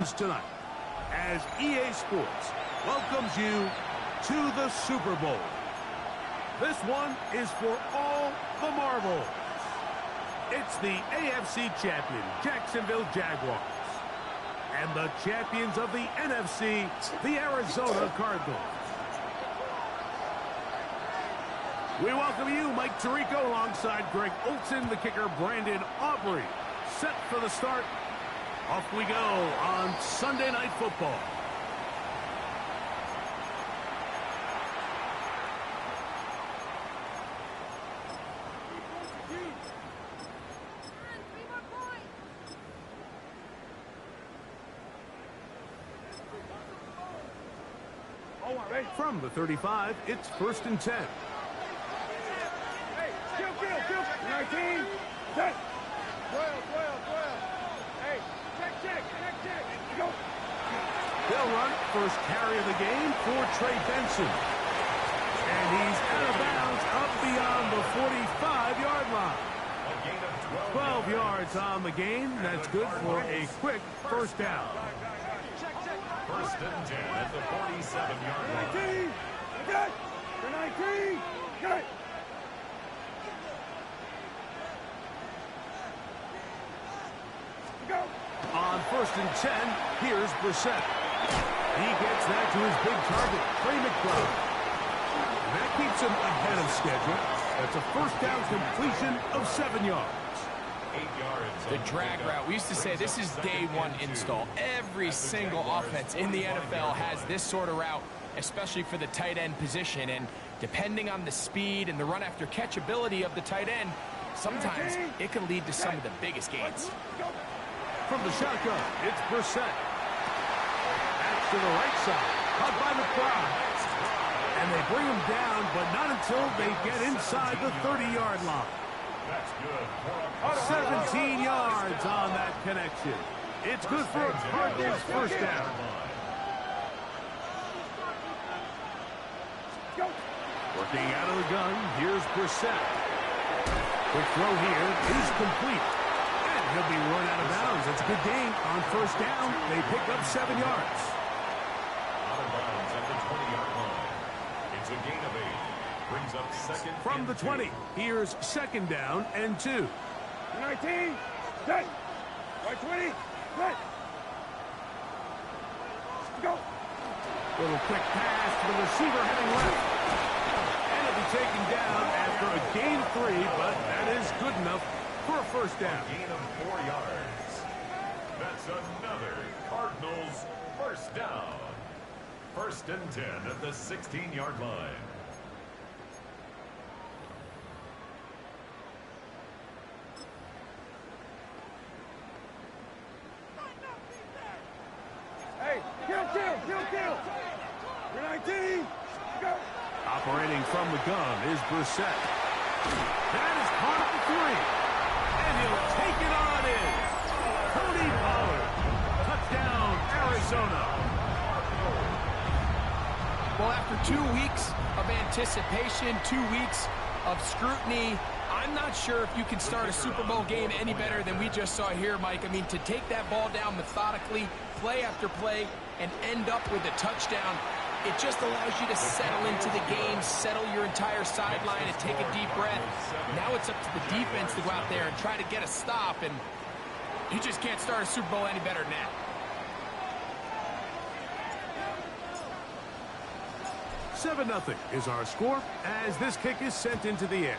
tonight as EA Sports welcomes you to the Super Bowl. This one is for all the marbles. It's the AFC champion, Jacksonville Jaguars, and the champions of the NFC, the Arizona Cardinals. We welcome you, Mike Tirico, alongside Greg Olson, the kicker, Brandon Aubrey. Set for the start. Off we go on Sunday Night Football. From the 35, it's 1st and 10. Hey, kill. 19, set. 12. Hey, check. Go. They'll run first carry of the game for Trey Benson. And he's out of bounds up beyond the 45-yard line. 12 yards on the game. That's good for a quick first down. 1st and 10 at the 47-yard line. 19, good. 19, good. Go. On 1st and 10, here's Brissett. He gets that to his big target, Trey McBride. That keeps him ahead of schedule. That's a first down completion of 7 yards. 8 yards. The drag route. We used to say this is day one install. Every single offense in the NFL has this sort of route, especially for the tight end position. And depending on the speed and the run after catch ability of the tight end, sometimes it can lead to some of the biggest gains. From the shotgun, it's Brissett. That's to the right side, caught by McBride. And they bring him down, but not until they get inside the 30-yard line. That's good. 17 yards on that connection. It's good for a Cardinals first down. Working out of the gun, here's Brissett. Quick throw here is complete. And he'll be run out of bounds. It's a good gain on first down. They pick up 7 yards. Out of bounds at the 20-yard line. It's a gain of 8. Brings up 2nd From and the 20, 2. here's 2nd down and 2. 19, set. Right 20, set. Go. Little quick pass to the receiver heading left. And it'll be taken down after a gain of 3, but that is good enough for a first down. Gain of 4 yards. That's another Cardinals first down. 1st and 10 at the 16-yard line. Hey, kill. 19, go. Operating from the gun is Brissett. That is caught at the 3. And he'll take it on in. Cody Pollard. Touchdown, Arizona. Well, after 2 weeks of anticipation, 2 weeks of scrutiny, I'm not sure if you can start a Super Bowl game any better than we just saw here, Mike. I mean, to take that ball down methodically, play after play, and end up with a touchdown, it just allows you to settle into the game, settle your entire sideline, and take a deep breath. Now it's up to the defense to go out there and try to get a stop, and you just can't start a Super Bowl any better than that. 7-0 is our score as this kick is sent into the air.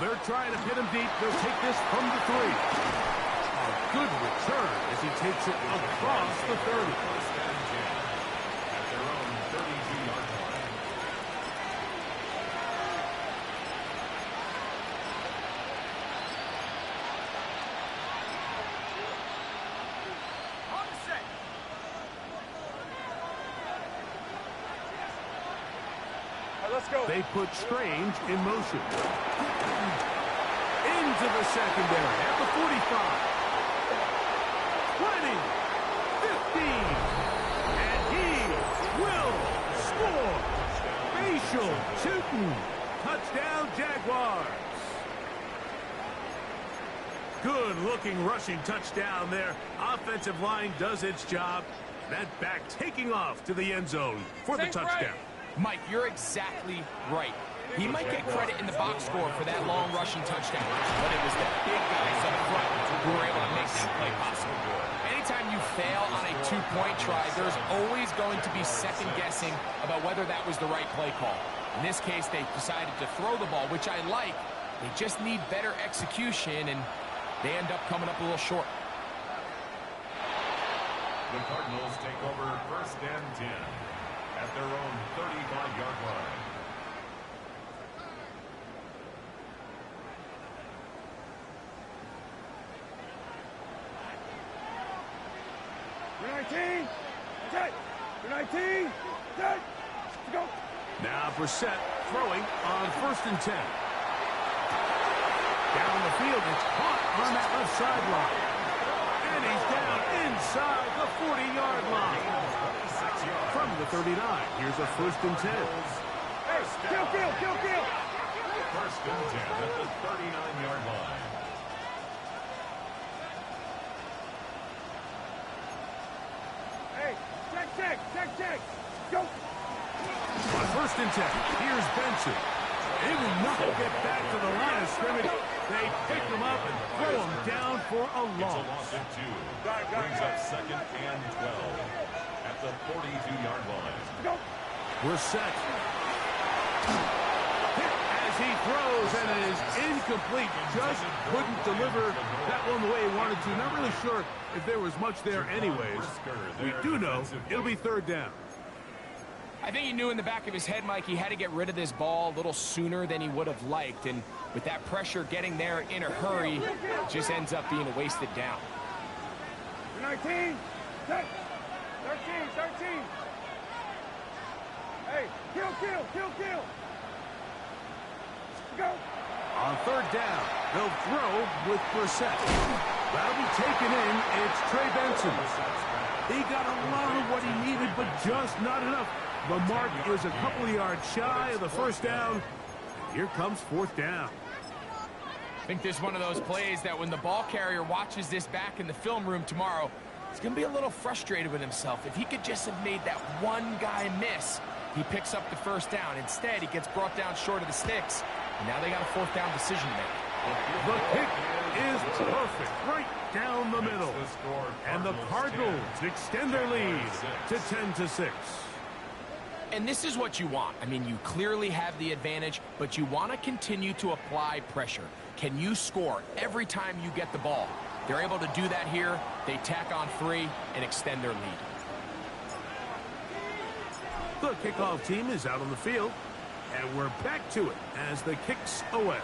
They're trying to pin him deep. They'll take this from the 3. A good return as he takes it across the 30. 1st and 10 at their own 32-yard line. Let's go. They put Strange in motion. Into the secondary at the 45. 20. 15. And he will score. Facial Tootin. Touchdown, Jaguars. Good-looking rushing touchdown there. Offensive line does its job. That back taking off to the end zone for the touchdown. Mike, you're exactly right. He might get credit in the box score for that long rushing touchdown, but it was the big guys up front who were able to make that play possible. Anytime you fail on a two-point try, there's always going to be second-guessing about whether that was the right play call. In this case, they decided to throw the ball, which I like. They just need better execution, and they end up coming up a little short. The Cardinals take over 1st and 10 at their own 35-yard line. You're 19. Set. You're 19. Set. Go. Now Brissett throwing on 1st and 10. Down the field, it's caught on that left sideline. And he's down inside the 40-yard line. From the 39, here's a 1st and 10. Hey, kill. 1st and 10 at the 39-yard line. Hey, check. Go. On 1st and 10, here's Benson. They will not get back to the line of scrimmage. They pick him up and throw him down for a It's a loss. loss of 2. Brings up 2nd and 12 at the 42-yard line. Go. Brissett. Hit as he throws, and it is incomplete. Just couldn't deliver that one the way he wanted to. Not really sure if there was much there anyways. We do know it'll be 3rd down. I think he knew in the back of his head, Mike, he had to get rid of this ball a little sooner than he would have liked. And with that pressure getting there in a hurry, it just ends up being a wasted down. You're 19. Set. 13. Hey, kill. Go. On 3rd down, they'll throw with Brissett. That'll be taken in. It's Trey Benson. He got a lot of what he needed, but just not enough. The mark is a couple of yards shy of the 1st down. Here comes 4th down. I think this is one of those plays that when the ball carrier watches this back in the film room tomorrow, he's going to be a little frustrated with himself. If he could just have made that one guy miss, he picks up the 1st down. Instead, he gets brought down short of the sticks, and now they got a 4th down decision to make. The kick is perfect, right down the middle. And the Cardinals extend their lead to 10-6. And this is what you want. I mean, you clearly have the advantage, but you want to continue to apply pressure. Can you score every time you get the ball? They're able to do that here. They tack on 3 and extend their lead. The kickoff team is out on the field, and we're back to it as the kick's away.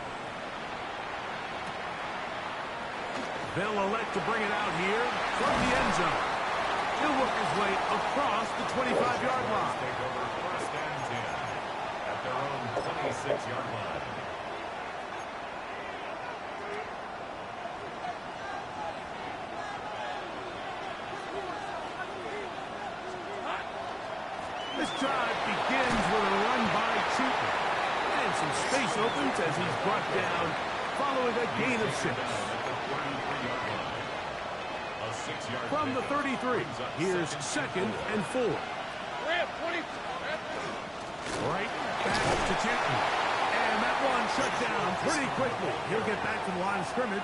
They'll elect to bring it out here from the end zone. He'll work his way across the 25-yard line. Take over 1st and 10 at their own 26-yard line. This drive begins with a run by Cheatham. And some space opens as he's brought down following a gain of 6. From the 33, here's 2nd and 4. Right back to Chapman. And that one shut down pretty quickly. He'll get back to the line of scrimmage.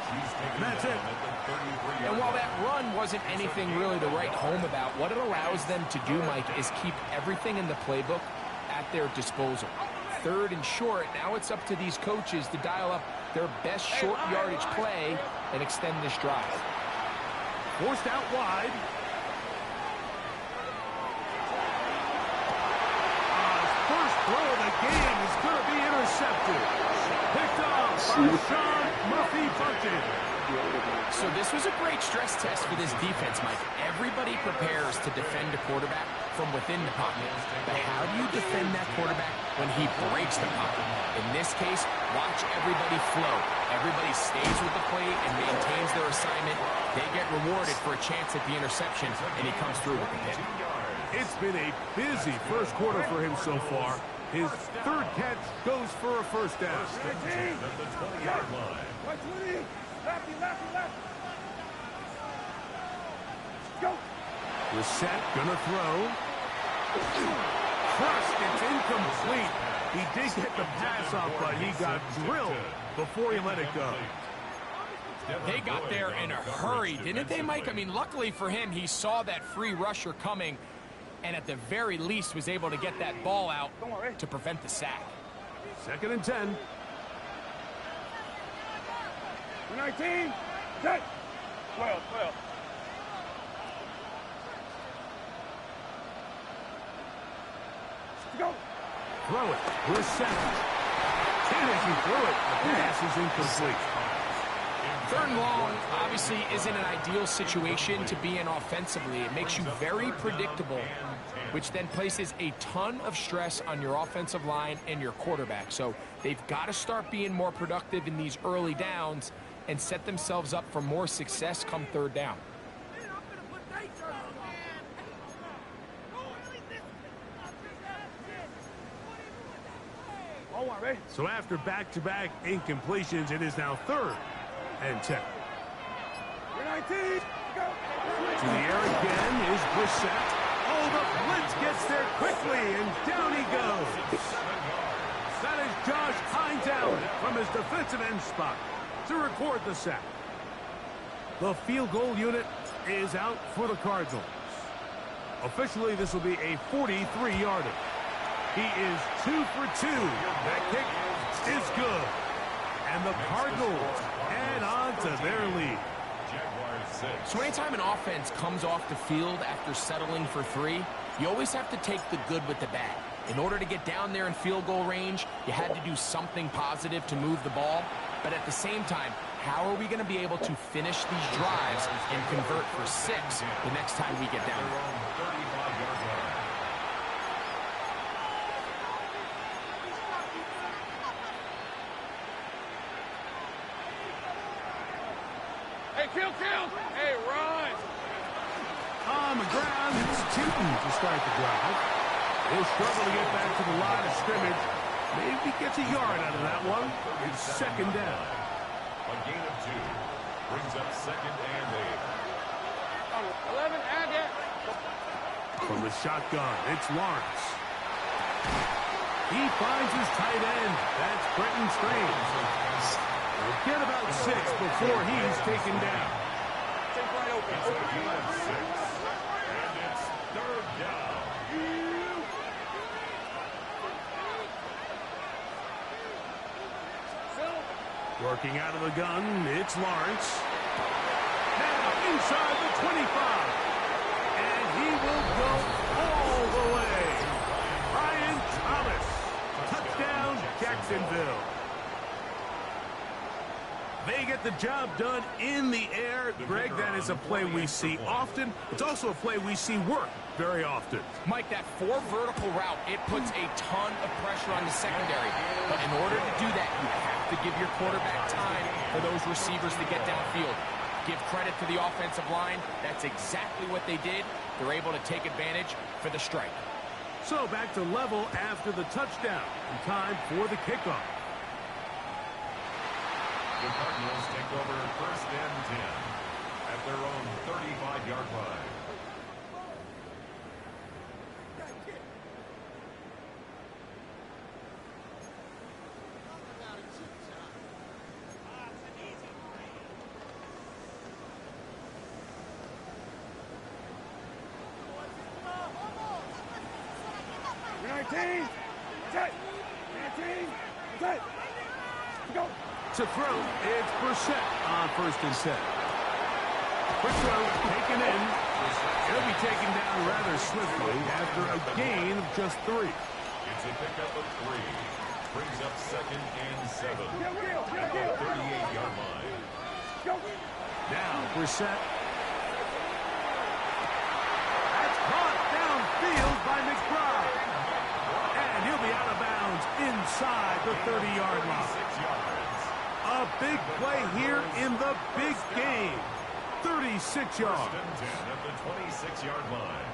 And that's it. And while that run wasn't anything really to write home about, what it allows them to do, Mike, is keep everything in the playbook at their disposal. 3rd and short, now it's up to these coaches to dial up their best short yardage play and extend this drive. Forced out wide. First throw of the game is going to be intercepted. Picked off by Sean Murphy Bunting. So this was a great stress test for this defense, Mike. Everybody prepares to defend a quarterback from within the pocket. But how do you defend that quarterback when he breaks the pocket? In this case, watch everybody flow. Everybody stays with the play and maintains their assignment. They get rewarded for a chance at the interception, and he comes through with the hit. It's been a busy first quarter for him so far. His 3rd catch goes for a 1st down. 19. 20-yard line. 20. Lefty, lefty, lefty. Go. Reset, gonna throw. Crushed, it's incomplete. He did get the pass off, but he got drilled before he let it go. They got there in a hurry, didn't they, Mike? I mean, luckily for him, he saw that free rusher coming, and at the very least was able to get that ball out to prevent the sack. 2nd and 10. 19, set. 12, 12. Go. Throw it. Reset. He threw it. The pass is incomplete. 3rd and long obviously isn't an ideal situation to be in offensively. It makes you very predictable, which then places a ton of stress on your offensive line and your quarterback. So they've got to start being more productive in these early downs and set themselves up for more success come 3rd down. So after back-to-back incompletions, it is now 3rd and 10. 19, go. To the air again is Brissett. Oh, the blitz gets there quickly, and down he goes. That is Josh Hines out from his defensive end spot to record the sack. The field goal unit is out for the Cardinals. Officially, this will be a 43-yarder. He is 2 for 2. That kick is good. And the Cardinals add on to their lead. So anytime an offense comes off the field after settling for 3, you always have to take the good with the bad. In order to get down there in field goal range, you had to do something positive to move the ball. But at the same time, how are we going to be able to finish these drives and convert for 6 the next time we get down there? Kill, kill. Hey, run. On the ground, it's Tootin to start the drive. He'll struggle to get back to the line of scrimmage. Maybe gets a yard out of that one. It's 2nd down. A gain of 2 brings up 2nd and 8. 11, add that. From the shotgun, it's Lawrence. He finds his tight end. That's Brenton Strange. He'll get about 6 before he's taken down. It's a gain of 6, and it's 3rd down. Working out of the gun, it's Lawrence. Now inside the 25. And he will go all the way. Brian Thomas. Touchdown, Jacksonville. They get the job done in the air. Greg, that is a play we see often. It's also a play we see work very often. Mike, that 4 vertical route, it puts a ton of pressure on the secondary. But in order to do that, you have to give your quarterback time for those receivers to get downfield. Give credit to the offensive line. That's exactly what they did. They're able to take advantage for the strike. So back to level after the touchdown. And time for the kickoff. The Cardinals take over 1st and 10 at their own 35-yard line. To throw, it's Brissett on 1st and 10. Quick throw, taken in. He'll be taken down rather swiftly after a gain of just 3. It's a pickup of 3. Brings up 2nd and 7 at the 38-yard line. Now Brissett. That's caught downfield by McBride. And he'll be out of bounds inside the 30-yard line. 6 yards. A big play here in the big game. 36 yards. 1st and 10 at the 26-yard line.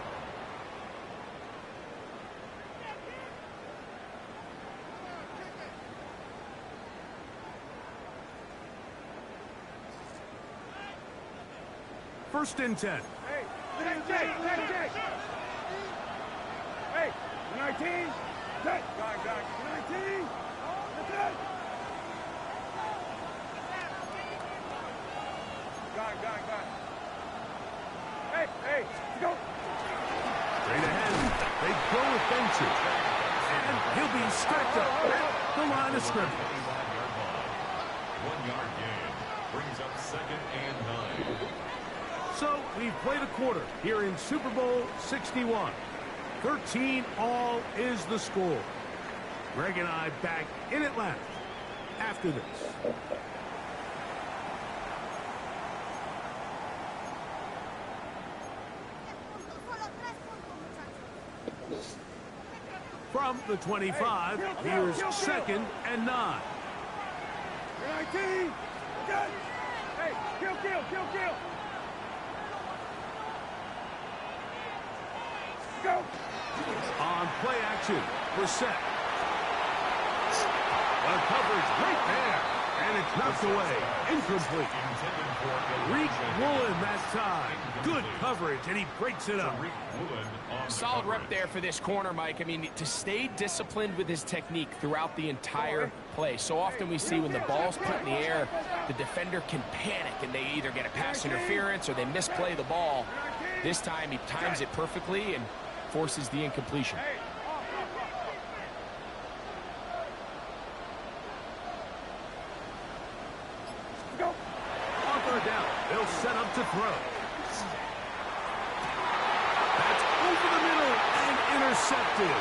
first and 10. Hey, Jake. Hey, 19. Set. Got. 19. Set. Got. Hey, go. Straight ahead. They go with benches. And he'll be strapped up at the line of scrimmage. 1 yard gain brings up 2nd and 9. So we've played a quarter here in Super Bowl 61. 13-all is the score. Greg and I back in Atlanta after this. From the 25, here's 2nd and 9. 19. Good. Hey, kill. Go. On play action, Brissett. The coverage right there, and it's knocked away, incomplete. Reek Woolen that time. Good coverage, and he breaks it up. Solid rep there for this corner, Mike. I mean, to stay disciplined with his technique throughout the entire play. So often we see when the ball's put in the air, the defender can panic, and they either get a pass interference or they misplay the ball. This time he times it perfectly and forces the incompletion. Go. On third down, they'll set up to throw. That's over the middle and intercepted.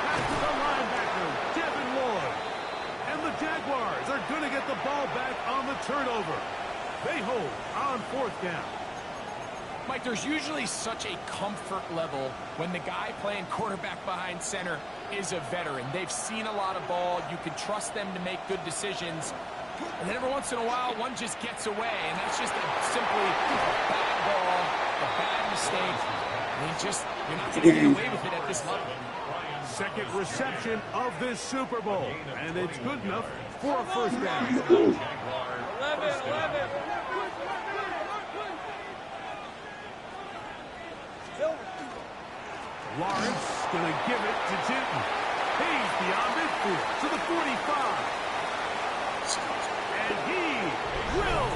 That's the linebacker, Devin Lloyd. And the Jaguars are going to get the ball back on the turnover. They hold on 4th down. Mike, there's usually such a comfort level when the guy playing quarterback behind center is a veteran. They've seen a lot of ball. You can trust them to make good decisions. And then every once in a while, one just gets away, and that's just simply a bad ball, a bad mistake. I mean, you're not going to get away with it at this level. Second reception of this Super Bowl, and it's good enough for a first down. 11. Lawrence going to give it to Jinton. He's beyond midfield to the 45. And he will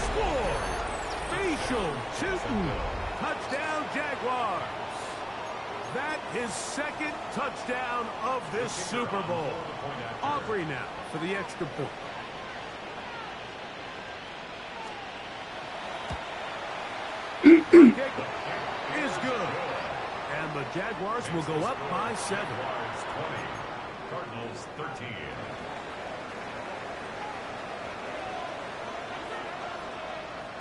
score. Facial Jinton. Touchdown, Jaguars. That is 2nd touchdown of this Super Bowl. Aubrey now for the extra point. Kick is good. And the Jaguars will go up by 7. Cardinals 13.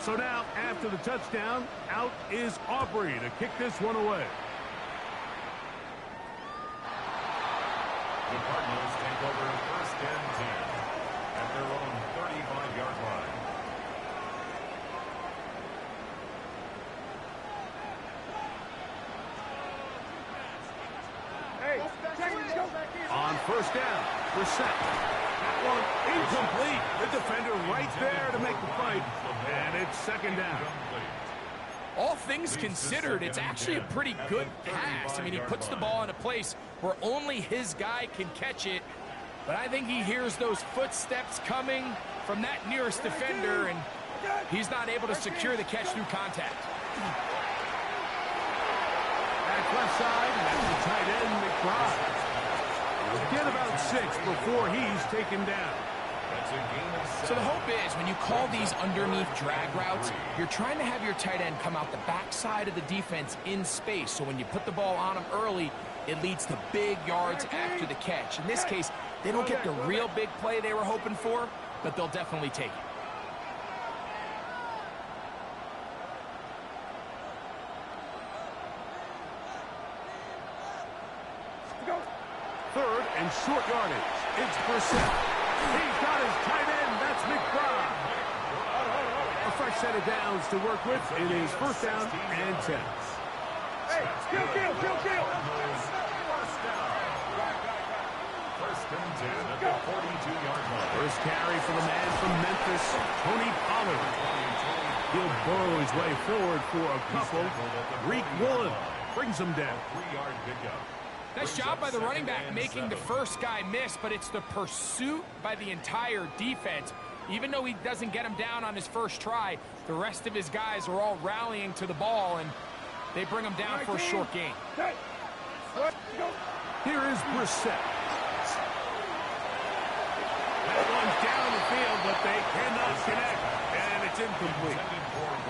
So now, after the touchdown, out is Aubrey to kick this one away. The Cardinals take over 1st and 10 at their own 35-yard line. On 1st down, Brissett. That one incomplete. The defender right there to make the fight. And it's 2nd down. All things considered, it's actually a pretty good pass. I mean, he puts the ball in a place where only his guy can catch it. But I think he hears those footsteps coming from that nearest defender, and he's not able to secure the catch through contact. Back left side, that's the tight end, McBride. We'll get about 6 before he's taken down. So the hope is when you call these underneath drag routes, you're trying to have your tight end come out the backside of the defense in space. So when you put the ball on him early, it leads to big yards after the catch. In this case, they don't get the real big play they were hoping for, but they'll definitely take it. Third and short yardage. It's Brissett. He's got his tight end. That's McBride. A fresh set of downs to work with. It is 1st down and 10. Hey, kill. First and 10 at the 42-yard line. First carry for the man from Memphis, Tony Pollard. He'll burrow his way forward for a couple. Reek Woolen brings him down. Nice job by the running back making the first guy miss, but it's the pursuit by the entire defense. Even though he doesn't get him down on his first try, the rest of his guys are all rallying to the ball, and they bring him down for a short gain. Here is Brissett. That one's down the field, but they cannot connect, and it's incomplete.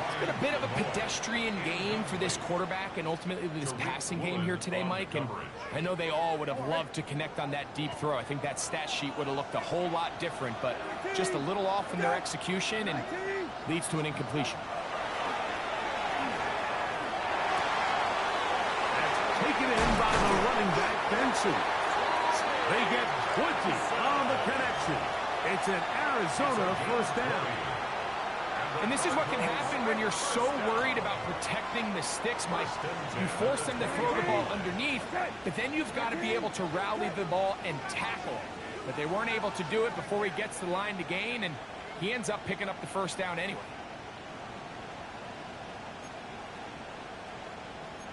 It's been a bit of a pedestrian game for this quarterback and ultimately this passing game here today, Mike. And I know they all would have loved to connect on that deep throw. I think that stat sheet would have looked a whole lot different, but just a little off in their execution and leads to an incompletion. That's taken in by the running back, Benson. They get 20 on the connection. It's an Arizona first down. And this is what can happen when you're so worried about protecting the sticks, Mike. You force them to throw the ball underneath, but then you've got to be able to rally the ball and tackle it. But they weren't able to do it before he gets the line to gain, and he ends up picking up the first down anyway.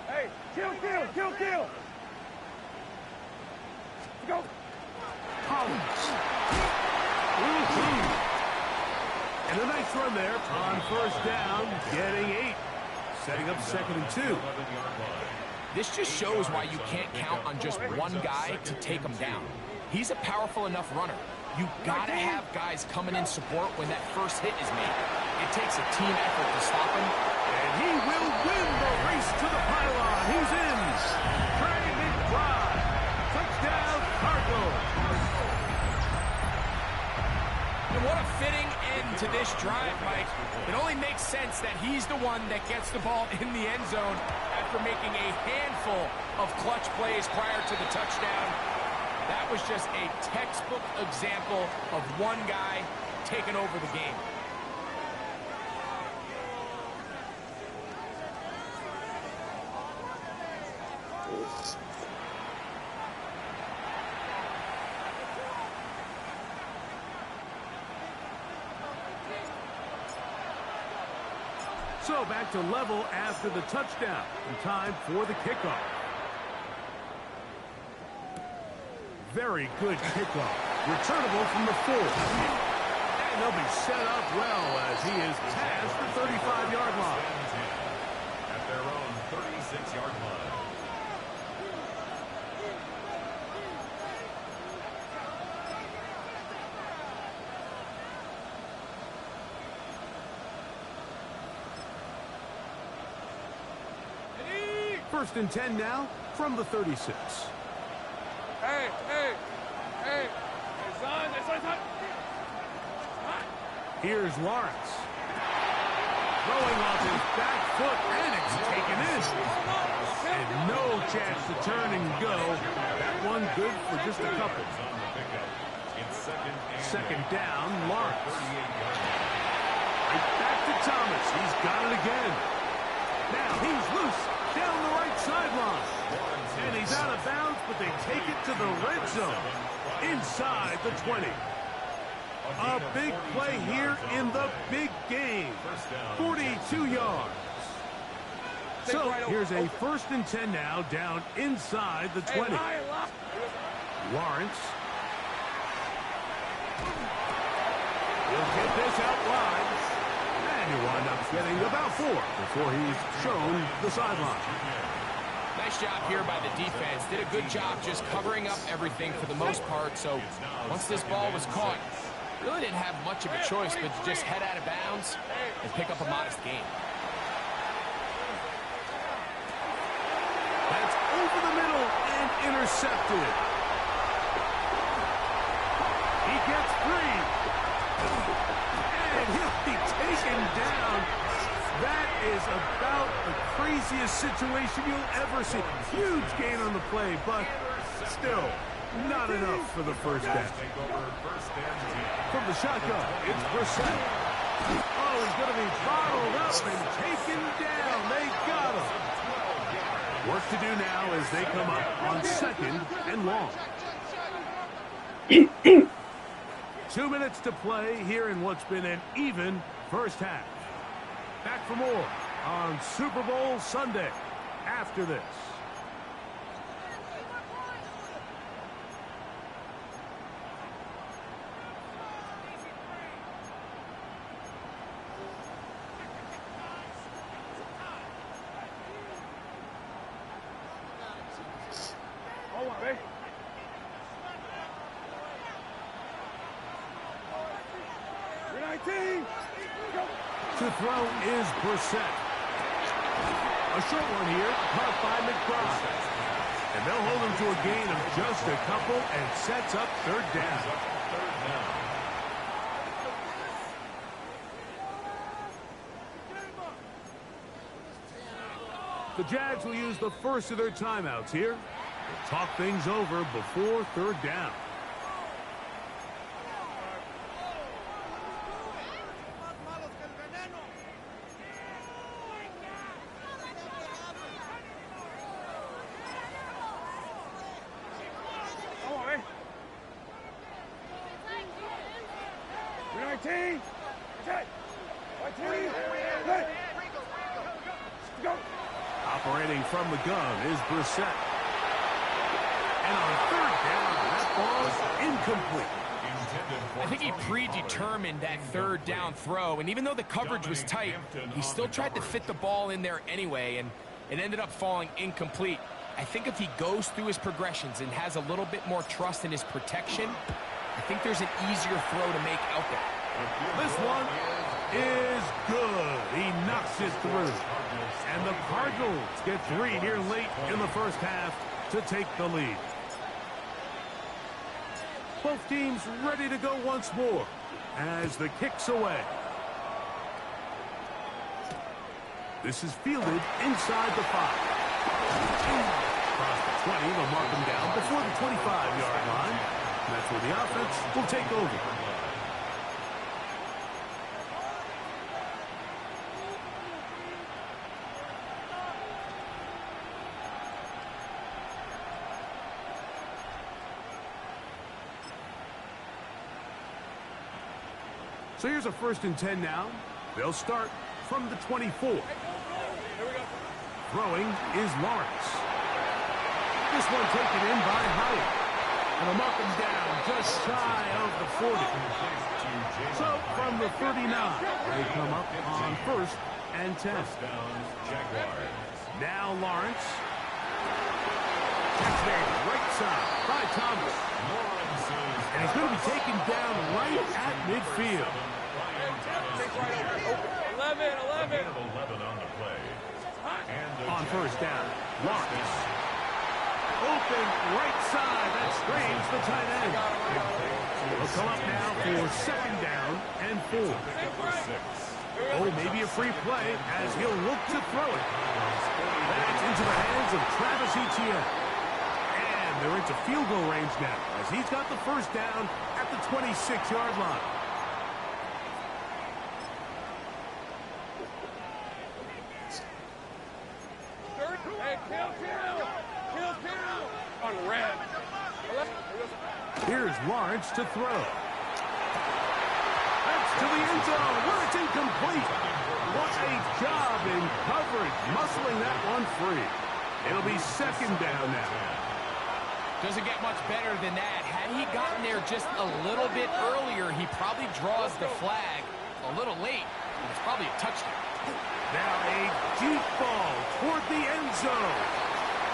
Hey, kill. Go. Collins. And a nice run there on first down, getting 8. Setting up 2nd and 2. This just shows why you can't count on just one guy to take him down. He's a powerful enough runner. You gotta have guys coming in support when that first hit is made. It takes a team effort to stop him. And he will win the race to the pylon. He's in. Trey McBride. Touchdown, Cardinals. And what a fitting end to this drive, Mike. It only makes sense that he's the one that gets the ball in the end zone after making a handful of clutch plays prior to the touchdown. That was just a textbook example of one guy taking over the game. So back to level after the touchdown. And time for the kickoff. Very good kickoff. Returnable from the 4. And they'll be set up well as he is past the 35-yard line. At their own 36-yard line. First and 10 now from the 36. Hey, son. Here's Lawrence. Throwing off his back foot, and it's taken in. And no chance to turn and go. That one good for just a couple. Second down, Lawrence. Right back to Thomas. He's got it again. Now he's loose down the right sideline. And he's out of bounds, but they take it to the red zone. Inside the 20. A big play here in the big game. 42 yards. So here's a first and 10 now down inside the 20. Lawrence. He'll get this out wide. And he wind up getting about 4 before he's shown the sideline. Nice job here by the defense. Did a good job just covering up everything for the most part. So once this ball was caught, really didn't have much of a choice but to just head out of bounds and pick up a modest gain. That's over the middle and intercepted. He gets 3. And he'll be taken down. That is about the craziest situation you'll ever see. Huge gain on the play, but still not enough for the first down. From the shotgun, it's Brissett. Oh, he's going to be bottled up and taken down. They got him. Work to do now as they come up on 2nd and long. 2 minutes to play here in what's been an even first half. Back for more on Super Bowl Sunday after this. Hold on, ready? To throw is Brissett. A short one here, caught by McBride. And they'll hold him to a gain of just a couple and sets up third down. The Jags will use the first of their timeouts here. They'll talk things over before third down. Operating from the gun is Brissett. And on third down, that ball's incomplete. I think he predetermined that third down throw, and even though the coverage was tight, he still tried to fit the ball in there anyway, and it ended up falling incomplete. I think if he goes through his progressions and has a little bit more trust in his protection, I think there's an easier throw to make out there. This one is good. He knocks it through. And the Cardinals get 3 here late in the first half to take the lead. Both teams ready to go once more as the kick's away. This is fielded inside the 5. Across the 20, they'll mark him down before the 25-yard line. And that's where the offense will take over. So here's a 1st and 10 now. They'll start from the 24. Throwing is Lawrence. This one taken in by Hyatt. And they'll mark him down just shy of the 40. So from the 39, they come up on 1st and 10. Now Lawrence. Touchdown, right side by Thomas. And he's going to be taken down right at midfield. 11. On the play. On 1st down, Lawrence. Open right side. That strains the tight end. They'll come up now for 2nd down and 4. Oh, maybe a free play as he'll look to throw it. That's into the hands of Travis Etienne. And they're into field goal range now as he's got the 1st down at the 26-yard line. On red. Here's Lawrence to throw. That's to the end zone where it's incomplete. What a job in coverage, muscling that one free. It'll be 2nd down now. Doesn't get much better than that. Had he gotten there just a little bit earlier, he probably draws the flag a little late. It's probably a touchdown. Now a deep ball toward the end zone.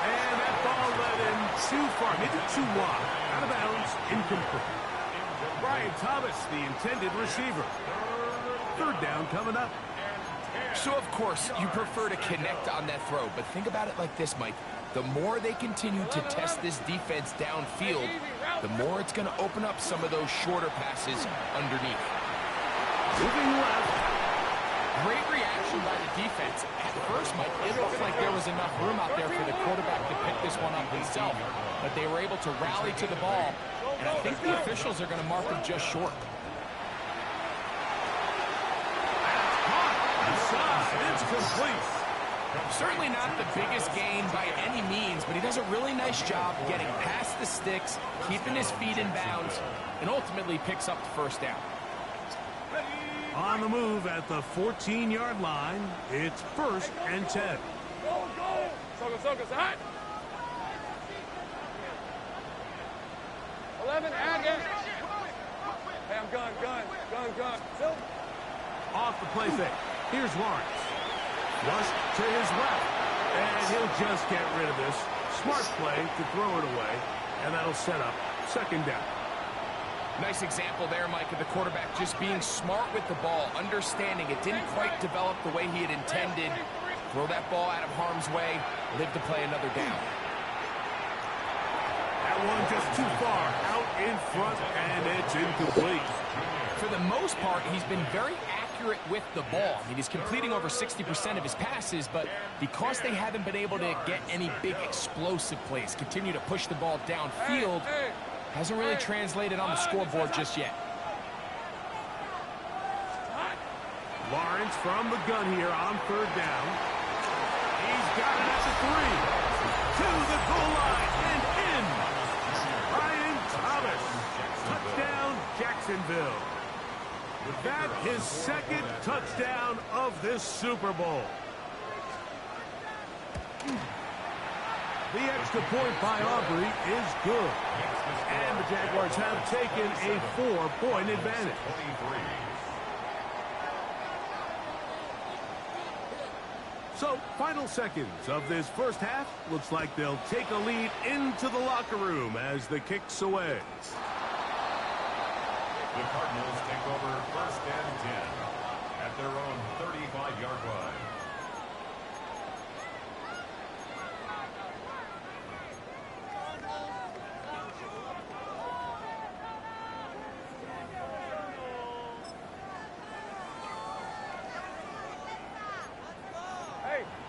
And that ball led in too far, maybe too wide. Out of bounds, incomplete. Brian Thomas, the intended receiver. 3rd down coming up. So, of course, you prefer to connect on that throw, but think about it like this, Mike. The more they continue to test this defense downfield, the more it's going to open up some of those shorter passes underneath. Moving left. Great reaction by the defense. At first, Mike, it looked like there was enough room out there for the quarterback to pick this one up himself, but they were able to rally to the ball, and I think the officials are going to mark him just short. It's complete. Certainly not the biggest gain by any means, but he does a really nice job getting past the sticks, keeping his feet in bounds, and ultimately picks up the 1st down. On the move at the 14-yard line, it's 1st and 10. Go, go. Soka, side. 11, add it. Hey, I'm gun. Silver. Off the play fake. Here's Lawrence. Rush to his left. And he'll just get rid of this. Smart play to throw it away. And that'll set up 2nd down. Nice example there, Mike, of the quarterback just being smart with the ball, understanding it didn't quite develop the way he had intended. Throw that ball out of harm's way, live to play another down. That one just too far out in front, and it's incomplete. For the most part, he's been very accurate with the ball. I mean, he's completing over 60% of his passes, but because they haven't been able to get any big explosive plays, continue to push the ball downfield, hasn't really translated on the scoreboard just yet. Lawrence from the gun here on 3rd down. He's got it at the 3. To the goal line and in. Brian Thomas. Touchdown, Jacksonville. With that, his 2nd touchdown of this Super Bowl. The extra point by Aubrey is good. And the Jaguars have taken a 4-point advantage. So, final seconds of this first half. Looks like they'll take a lead into the locker room as the kick's away. The Cardinals take over 1st and 10 at their own 35-yard line.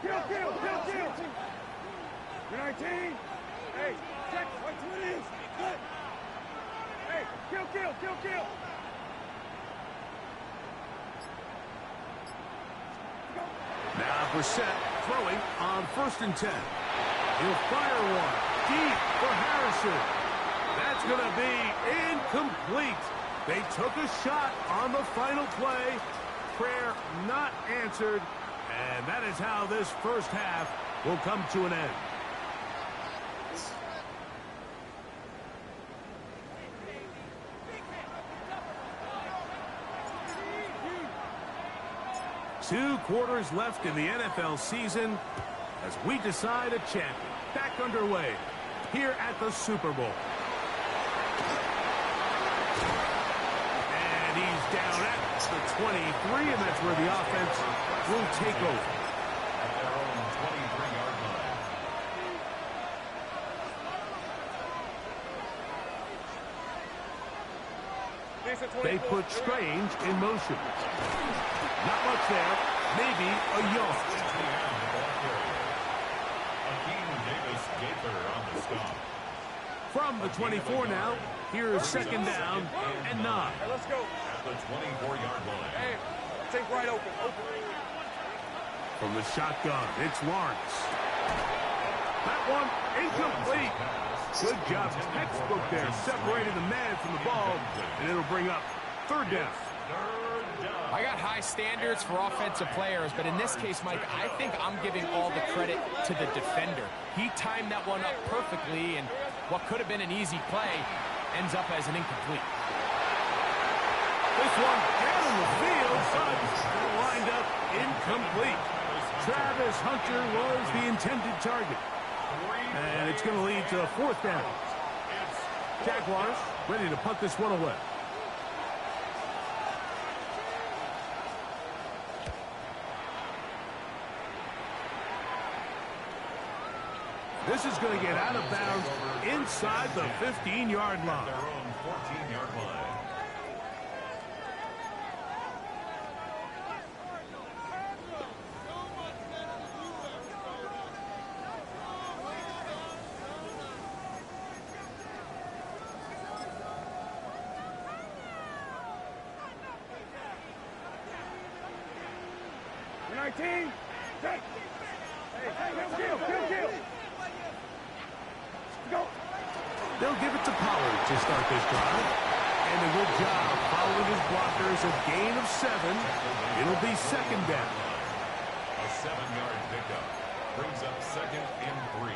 Kill. You're 19. Hey, check. Watch what it is. Good. Hey, kill. Now Brissett throwing on 1st and 10. He'll fire one deep for Harrison. That's going to be incomplete. They took a shot on the final play. Prayer not answered. And that is how this first half will come to an end. Two quarters left in the NFL season as we decide a champion. Back underway here at the Super Bowl. And he's down at the 23, and that's where the offense will take over. At their own 23-yard line. They put Strange in motion. Not much there. Maybe a yard. From the 24 now, here's 2nd down and 9. Hey, let's go. At the 24-yard line. Hey, take right open. From the shotgun, it's Lawrence. That one incomplete. Good job, textbook there, separating the man from the ball, and it'll bring up 3rd down. I got high standards for offensive players, but in this case, Mike, I think I'm giving all the credit to the defender. He timed that one up perfectly, and what could have been an easy play ends up as an incomplete. This one down the field, but lined up incomplete. Travis Hunter was the intended target. And it's going to lead to a 4th down. Jaguars ready to punt this one away. This is going to get out of bounds inside the 15-yard line. Their own 14-yard line. You're 19. Take. Hey, kill. Go. They'll give it to Pollard to start this drive. And a good job following his blockers There's a gain of 7. It'll be second down. A 7-yard pickup brings up 2nd and 3.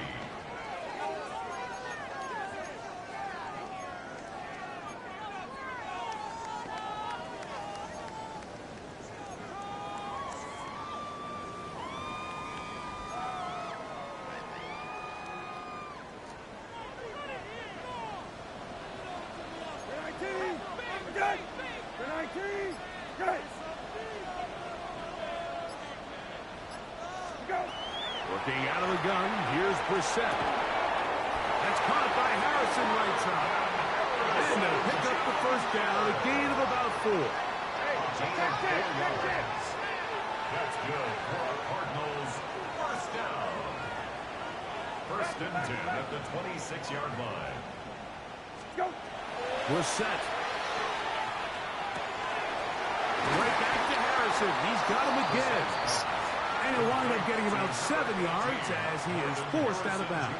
Working out of the gun, here's Brissett. That's caught by Harrison right side. And they'll pick up the first down, a gain of about 4. That's good for our Cardinals. First down. 1st and 10 at the 26-yard line. Brissett. Right back to Harrison. He's got him again. And he'll wind up getting about 7 yards as he is forced out of bounds.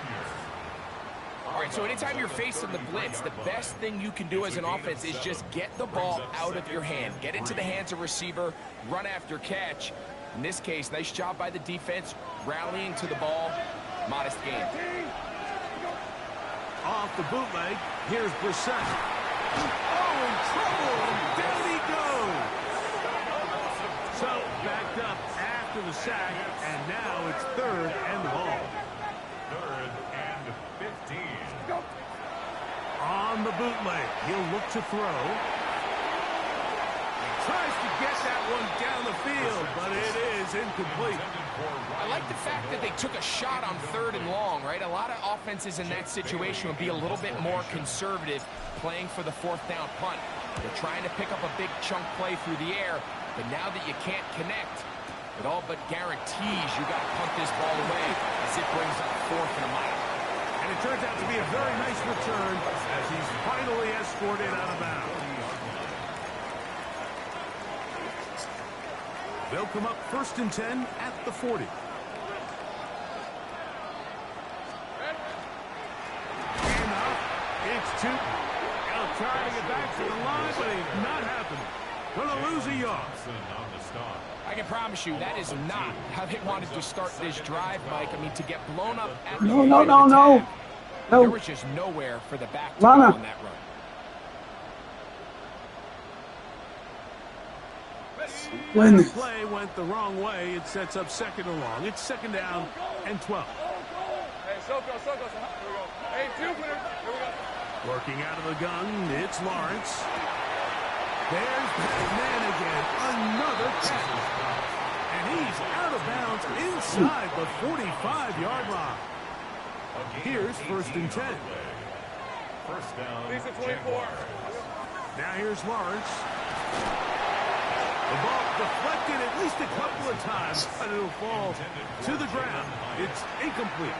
All right, so anytime you're facing the blitz, the best thing you can do as an offense is just get the ball out of your hand. Get it to the hands of receiver, run after catch. In this case, nice job by the defense, rallying to the ball. Modest gain. Off the bootleg, here's Brissett. Oh, in trouble, and down he goes. So, backed up after the sack, and now it's 3rd and long. 3rd and 15. On the bootleg, he'll look to throw. He tries to get that one down the field, but it is incomplete. I like the fact that they took a shot on 3rd and long, right? A lot of offenses in that situation would be a little bit more conservative playing for the 4th down punt. They're trying to pick up a big chunk play through the air, but now that you can't connect, it all but guarantees you got to punt this ball away as it brings up 4th and a mile. And it turns out to be a very nice return as he's finally escorted out of bounds. They'll come up 1st and 10 at the 40. And up, it's Tootin. He'll try to get back to the line, but it's not happening. Gonna lose a yard. I can promise you that is not how they wanted to start this drive, Mike. I mean, to get blown up at the No. There was just nowhere for the back to go on that run. When the play went the wrong way, it sets up 2nd and long. It's 2nd down and 12. Hey, Soko. Here we go. Hey, Jupiter. Here we go. Working out of the gun, it's Lawrence. There's that man again. Another catch. And he's out of bounds inside the 45-yard line. Here's 1st and 10. First down. Lisa 24. Now here's Lawrence. The ball deflected at least a couple of times, but it'll fall to the ground. It's incomplete.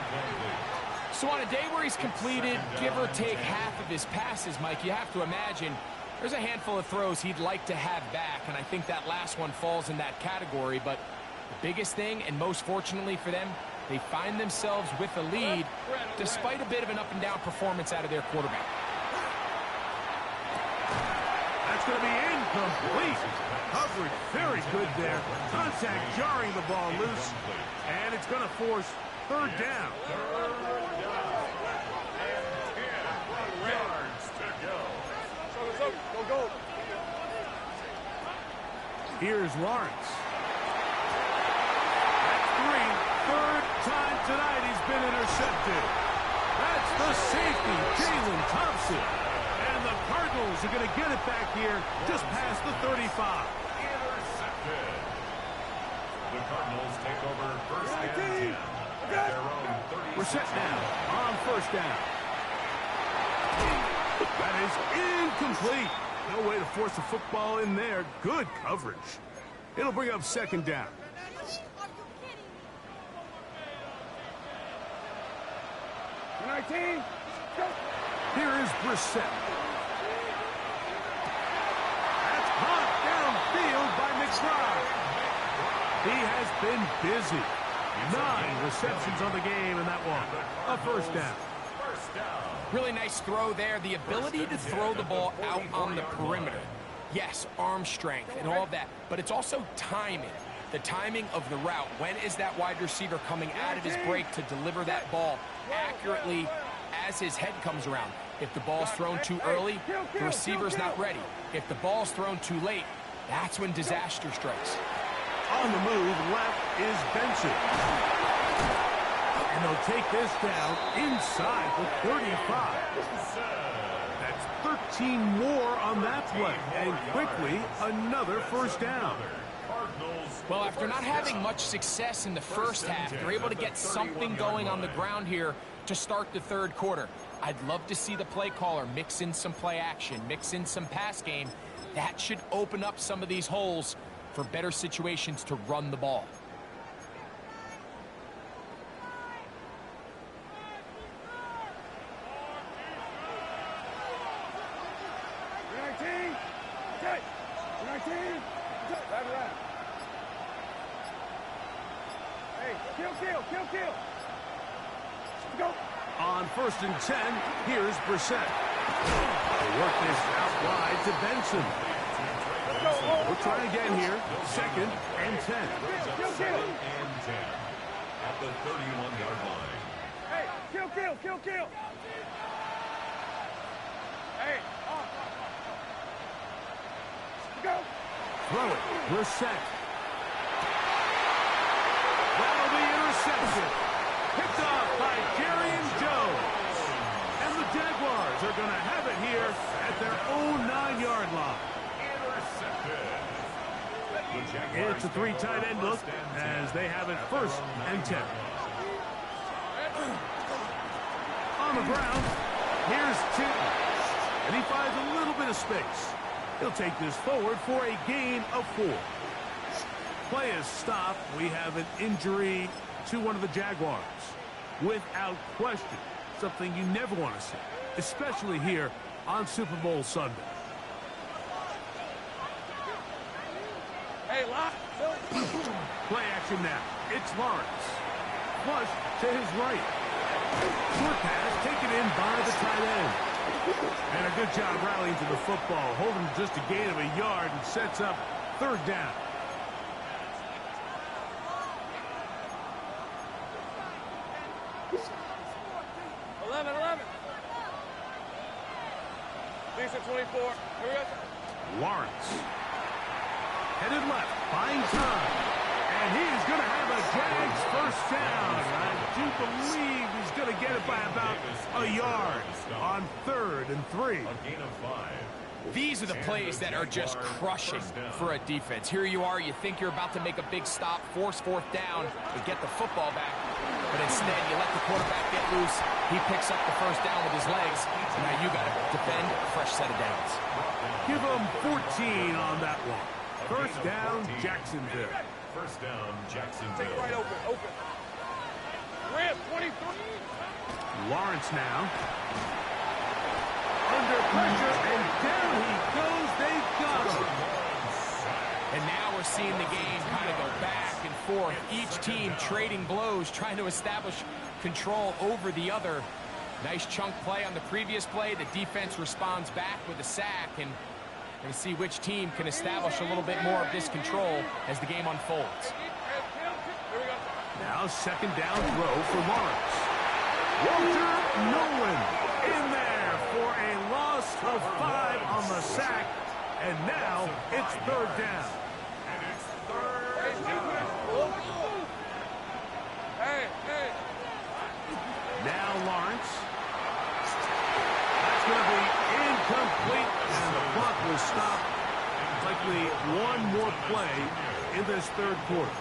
So on a day where he's completed, give or take half of his passes, Mike, you have to imagine there's a handful of throws he'd like to have back, and I think that last one falls in that category. But the biggest thing, and most fortunately for them, they find themselves with a lead despite a bit of an up-and-down performance out of their quarterback. That's going to be incomplete. Coverage very good there. Contact jarring the ball loose, and it's going to force 3rd down. Go. Here's Lawrence. That's 3. 3rd time tonight he's been intercepted. That's the safety, Jalen Thompson. And the Cardinals are going to get it back here just past the 35. Intercepted. The Cardinals take over 1st and 10 at their own 30. We're set now on 1st down. That is incomplete. No way to force the football in there. Good coverage. It'll bring up 2nd down. Here is Brissett. That's caught downfield by McBride. He has been busy. 9 receptions on the game, and that one a 1st down. Really nice throw there. The ability to throw the ball out on the perimeter. Yes, arm strength and all of that, but it's also timing. The timing of the route. When is that wide receiver coming out of his break to deliver that ball accurately as his head comes around? If the ball's thrown too early, the receiver's not ready. If the ball's thrown too late, that's when disaster strikes. On the move, left is Benson. And they'll take this down inside the 35. That's 13 more on that play. And quickly, another first down. Well, after not having much success in the first half, they're able to get something going on the ground here to start the third quarter. I'd love to see the play caller mix in some play action, mix in some pass game. That should open up some of these holes for better situations to run the ball. Kill. Go. On 1st and 10, here's Brissett. They work this out wide to Benson. We'll try again here. 2nd and 10. 2nd and 10 at the 31-yard line. Hey, kill. Hey, go. Throw it. Brissett. That'll be interception. Picked off by Jerry Jones. And the Jaguars are going to have it here at their own 9-yard line. Intercepted. It's a 3 tight end look as they have it 1st and 10. On the ground, here's Tinton. And he finds a little bit of space. He'll take this forward for a gain of 4. Play is stopped. We have an injury to one of the Jaguars. Without question, something you never want to see, especially here on Super Bowl Sunday. Hey, lock. Play action now. It's Lawrence. Flush to his right. Short pass taken in by the tight end. And a good job rallying to the football. Holding just a gain of a yard and sets up 3rd down. Decent 24. Here we go. Lawrence. Headed left. Buying time. And he's going to have a Jags first down. I do believe he's going to get it by about a yard on 3rd and 3. A gain of 5. These are the plays that are just crushing for a defense. Here you are, you think you're about to make a big stop, force 4th down, and get the football back. But instead, you let the quarterback get loose. He picks up the first down with his legs. And now you got to defend a fresh set of downs. Give him 14 on that one. First down, Jacksonville. First down, Jacksonville. Take it right open. Rip, 23. Lawrence now. Under pressure, and down he goes. They've got him. And now we're seeing the game kind of go back and forth. Each team trading blows, trying to establish control over the other. Nice chunk play on the previous play. The defense responds back with a sack, and we're going to see which team can establish a little bit more of this control as the game unfolds. Now 2nd down throw for Lawrence. Walter Nolan in there for a loss of 5 on the sack. And now it's 3rd down. And it's 3rd down. Hey. Now Lawrence. That's going to be incomplete. And the clock will stop. Likely one more play in this 3rd quarter.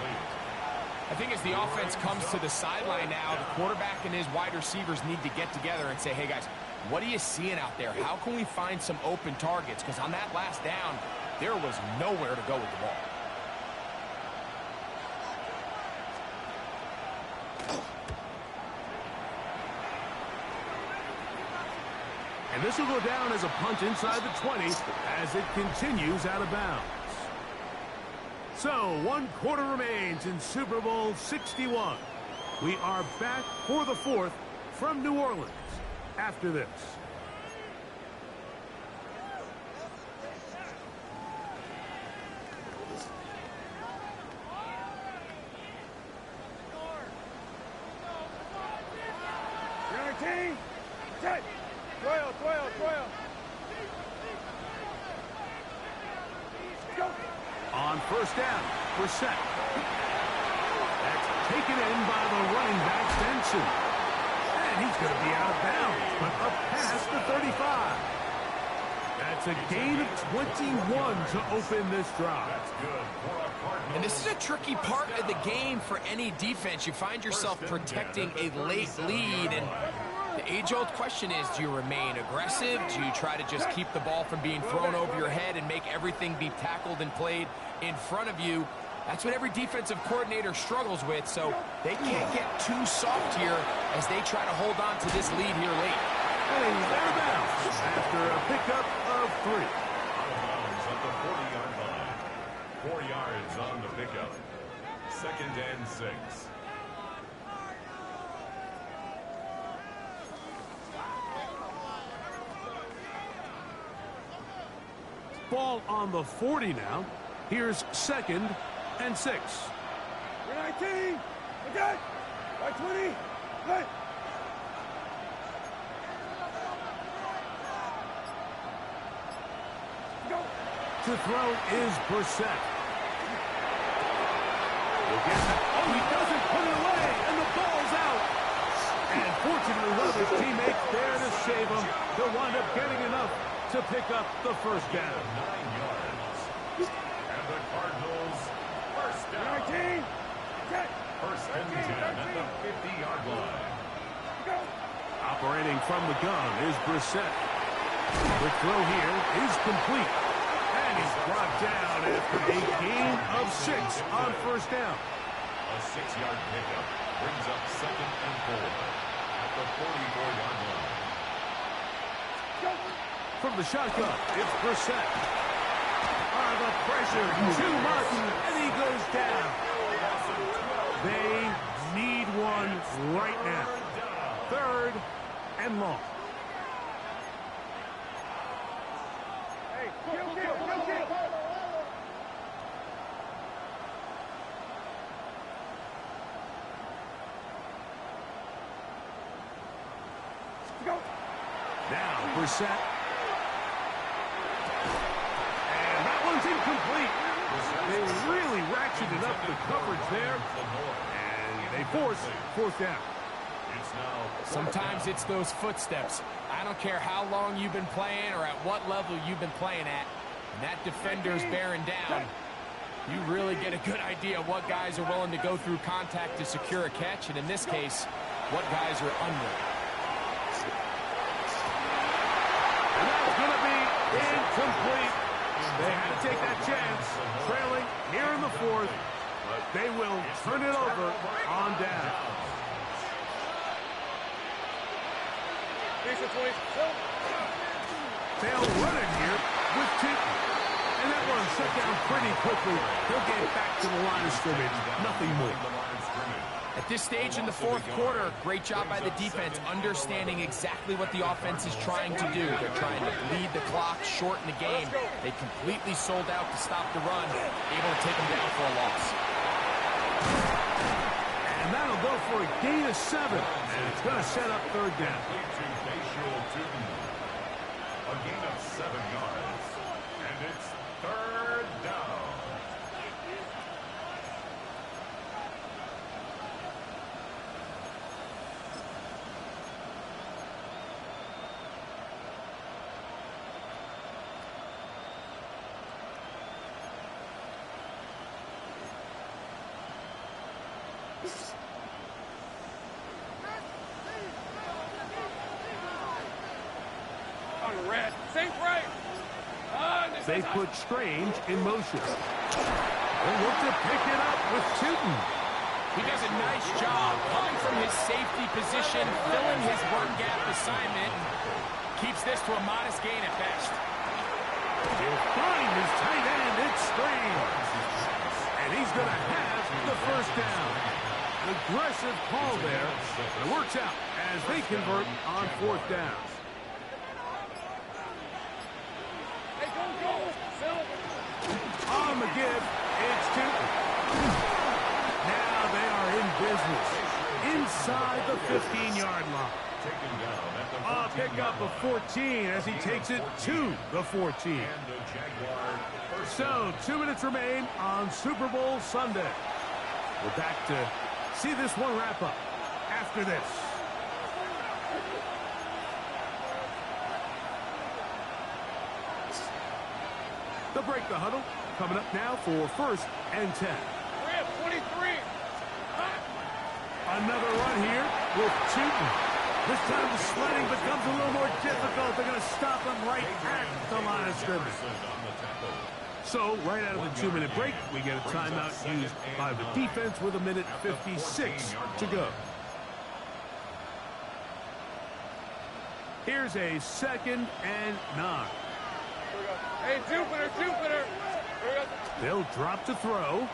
I think as the offense comes to the sideline now, the quarterback and his wide receivers need to get together and say, hey guys, what are you seeing out there? How can we find some open targets? Because on that last down, there was nowhere to go with the ball. And this will go down as a punt inside the 20 as it continues out of bounds. So 1 quarter remains in Super Bowl 61. We are back for the 4th from New Orleans after this. On first down, Brissett. That's taken in by the running back, Benson. And he's going to be out of bounds, but up past the 35. That's a gain of 21 to open this drive. And this is a tricky part of the game for any defense. You find yourself protecting a late lead, and the age-old question is, do you remain aggressive? Do you try to just keep the ball from being thrown over your head and make everything be tackled and played in front of you? That's what every defensive coordinator struggles with, so they can't get too soft here as they try to hold on to this lead here late. And he's out of bounds after a pickup of 3. Out of bounds at the 40-yard line. 4 yards on the pickup. 2nd and 6. Ball on the 40 now. Here's 2nd and 6. 19. Okay. Right 20. Right. Go. To throw is Brissett. Oh, he doesn't put it away, and the ball's out. And fortunately, one of his teammates there to save him. He'll wind up getting enough to pick up the first down. 9 yards. And the Cardinals first down. 19. Okay. 1st and 10 at the 50-yard line. Go. Operating from the gun is Brissett. The throw here is complete. And he's brought down after a gain of 6 on first down. A 6-yard pickup brings up 2nd and 4 at the 44-yard line. From the shotgun, it's Brissett. The pressure, too much, and he goes down. They need one right now. 3rd and long. Hey, kill. Go. Now Brissett. And that one's incomplete. They really ratcheted up the coverage there. And they force 4th down. Sometimes it's those footsteps. I don't care how long you've been playing or at what level you've been playing at. And that defender's bearing down. You really get a good idea of what guys are willing to go through contact to secure a catch, and in this case, what guys are under. And that's going to be incomplete. They had to take that chance, trailing here in the 4th, but they will turn it over on down. They'll run it here with Tipton. And that one shut down pretty quickly. He'll get back to the line of scrimmage. Nothing more. At this stage in the 4th quarter, great job by the defense, understanding exactly what the offense is trying to do. They're trying to bleed the clock, shorten the game. They completely sold out to stop the run, able to take them down for a loss. And that'll go for a gain of 7. And it's going to set up 3rd down. A gain of 7 yards. And it's 3rd down. They put Strange in motion. They look to pick it up with Tipton. He does a nice job coming from his safety position, filling his run gap assignment, keeps this to a modest gain at best. He'll find his tight end. It's Strange. And he's going to have the first down. Aggressive call there. It works out as they convert on 4th down. On the give, it's Tipton. Now they are in business inside the 15-yard line. taken down at the 14 Pickup of 14 as he takes it to the 14. And the Jaguar first So, down. 2 minutes remain on Super Bowl Sunday. We're back to see this one wrap up after this. They'll break the huddle. Coming up now for 1st and 10. 23. Another run here with Tootin. This time the sledding becomes a little more difficult. They're going to stop him right at the line of scrimmage. On the tackle. So, right out of the 2-minute break, we get a timeout used by the defense with 1:56 to go. Here's a 2nd and 9. Hey, Jupiter. Here we go. They'll drop to throw. Oh,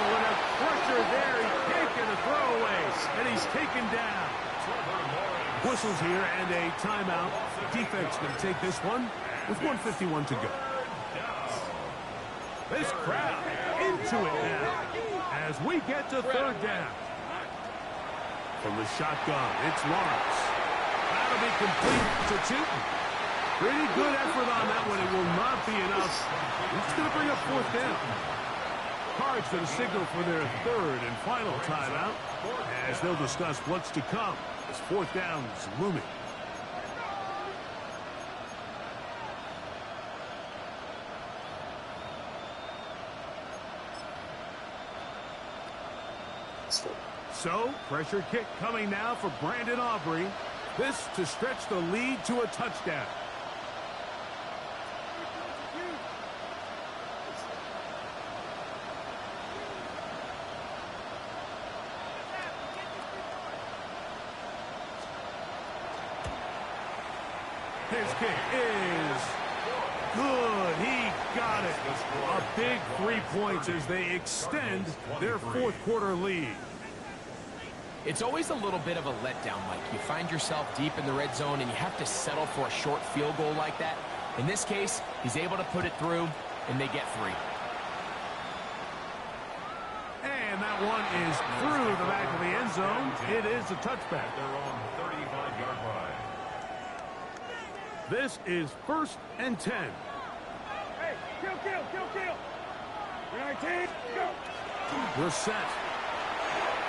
what a pressure there. He's taking the throwaways, and he's taken down. Whistles here and a timeout. Defense going to take this one with 1:51 to go. This crowd into it now as we get to 3rd down. From the shotgun, it's Lawrence. That'll be complete to Tootin. Pretty good effort on that one. It will not be enough. It's going to bring up 4th down. Cards going to signal for their 3rd and final timeout as they'll discuss what's to come as 4th down is looming. So, pressure kick coming now for Brandon Aubrey. This to stretch the lead to a touchdown. His kick is good. He got it. A big 3 points as they extend their 4th quarter lead. It's always a little bit of a letdown, Mike. You find yourself deep in the red zone and you have to settle for a short field goal like that. In this case, he's able to put it through, and they get 3. And that one is through the back of the end zone. It is a touchback. Their own 35-yard line. This is 1st and 10. Hey, kill. 19, go. We're set.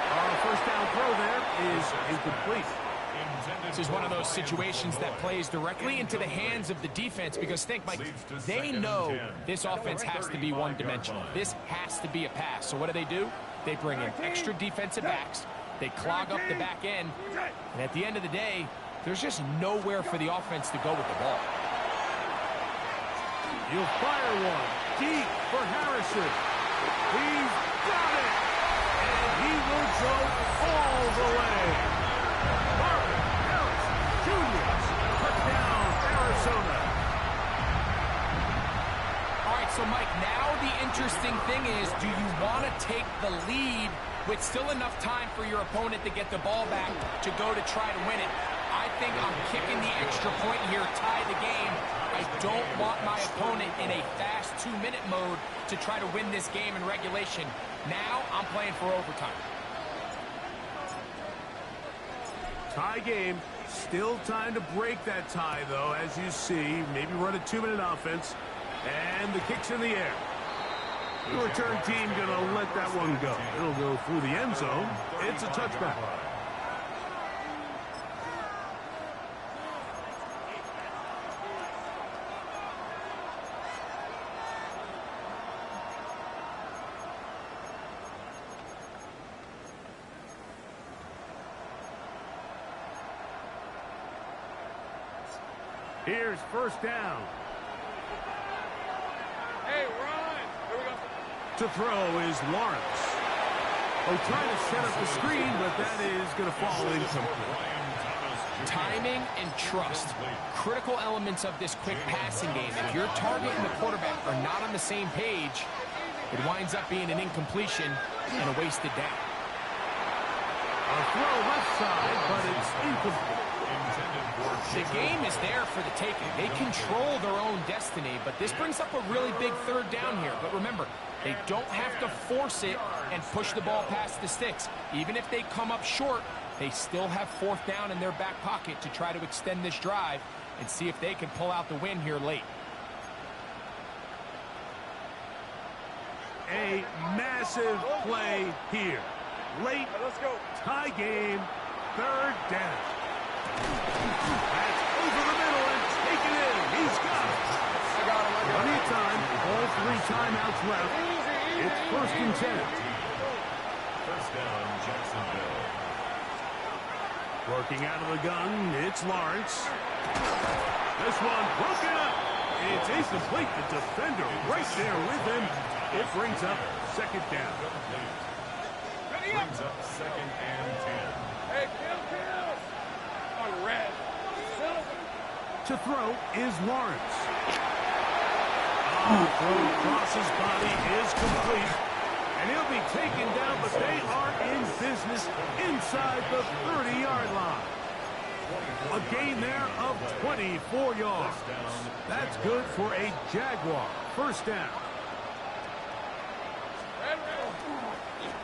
Our 1st down throw there is incomplete. This is one of those situations that plays directly into the hands of the defense because think, Mike, they know this offense has to be one-dimensional. This has to be a pass. So what do? They bring in extra defensive backs. They clog up the back end. And at the end of the day, there's just nowhere for the offense to go with the ball. You'll fire one deep for Harrison. He's got it. And he will go all the way. Marvin Harris Jr. Touchdown, Arizona. All right, so Mike, now the interesting thing is, do you want to take the lead with still enough time for your opponent to get the ball back to go to try to win it? I think I'm kicking the extra point here, tie the game. I don't want my opponent in a fast 2-minute mode to try to win this game in regulation. Now I'm playing for overtime. Tie game. Still time to break that tie, though, as you see. Maybe run a 2-minute offense. And the kick's in the air. The return team going to let that one go. It'll go through the end zone. It's a touchback. Here's 1st down. Hey, run. Here we go. To throw is Lawrence. Oh, trying to set up the screen, but that is going to fall incomplete. Timing and trust, critical elements of this quick passing game. If your target and the quarterback are not on the same page, it winds up being an incompletion and a wasted down. A throw left side, but it's incomplete. The game is there for the taking. They control their own destiny, but this brings up a really big 3rd down here. But remember, they don't have to force it and push the ball past the sticks. Even if they come up short, They still have 4th down in their back pocket to try to extend this drive and see if they can pull out the win here late. A massive play here. Late tie game, 3rd down. That's over the middle and taken in. He's got it. Plenty of time. All 3 timeouts left. It's 1st and 10. 1st down, Jacksonville. Working out of the gun, it's Lawrence. This one broken up. It's incomplete. The defender right there with him. It brings up 2nd down. Brings up 2nd and 10. Hey, kill! On red. To throw is Lawrence. Oh, throw across his body is complete. And he'll be taken down, but they are in business inside the 30-yard line. A gain there of 24 yards. That's good for a Jaguar. 1st down.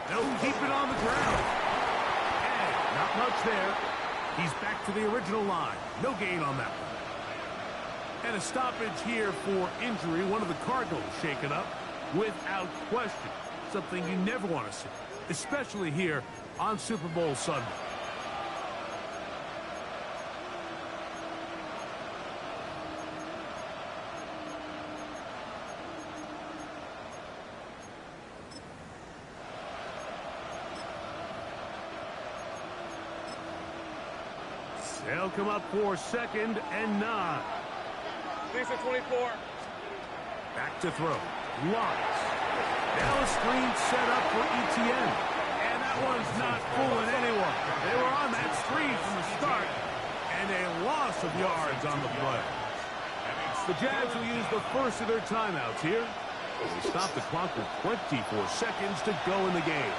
They'll keep it on the ground. And not much there. He's back to the original line. No gain on that one. And a stoppage here for injury. One of the Cardinals shaken up without question. Something you never want to see, especially here on Super Bowl Sunday. They'll come up for 2nd and 9. These are 24. Back to throw. Lawrence. Now a screen set up for Etienne. And that one's not fooling anyone. They were on that screen from the start. And a loss of yards on the play. The Jags will use the first of their timeouts here. They stop the clock with 24 seconds to go in the game.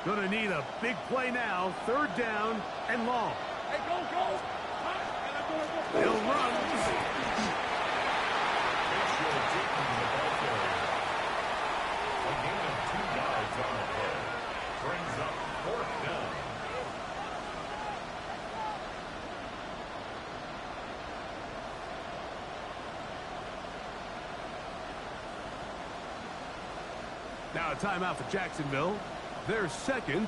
Going to need a big play now. 3rd down and long. Hey, go! They'll run. A gain of 2 yards on the play. Brings up 4th down. Now a timeout for Jacksonville. Their 2nd,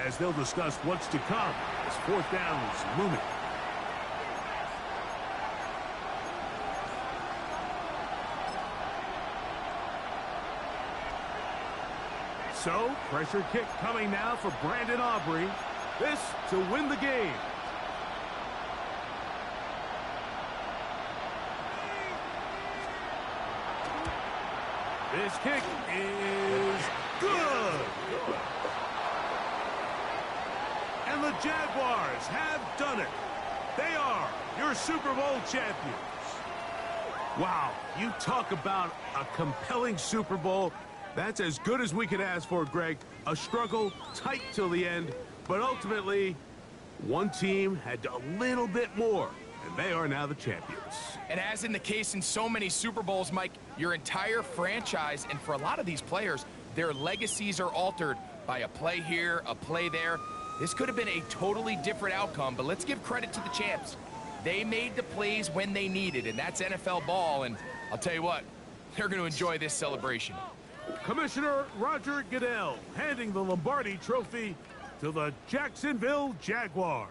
as they'll discuss what's to come as 4th down is looming. So, pressure kick coming now for Brandon Aubrey. This to win the game. This kick is good. And the Jaguars have done it. They are your Super Bowl champions. Wow, you talk about a compelling Super Bowl. That's as good as we could ask for, Greg. A struggle, tight till the end, but ultimately, one team had a little bit more, and they are now the champions. And as in the case in so many Super Bowls, Mike, your entire franchise, and for a lot of these players, their legacies are altered by a play here, a play there. This could have been a totally different outcome, but let's give credit to the champs. They made the plays when they needed, and that's NFL ball, and I'll tell you what, they're going to enjoy this celebration. Commissioner Roger Goodell handing the Lombardi Trophy to the Jacksonville Jaguars.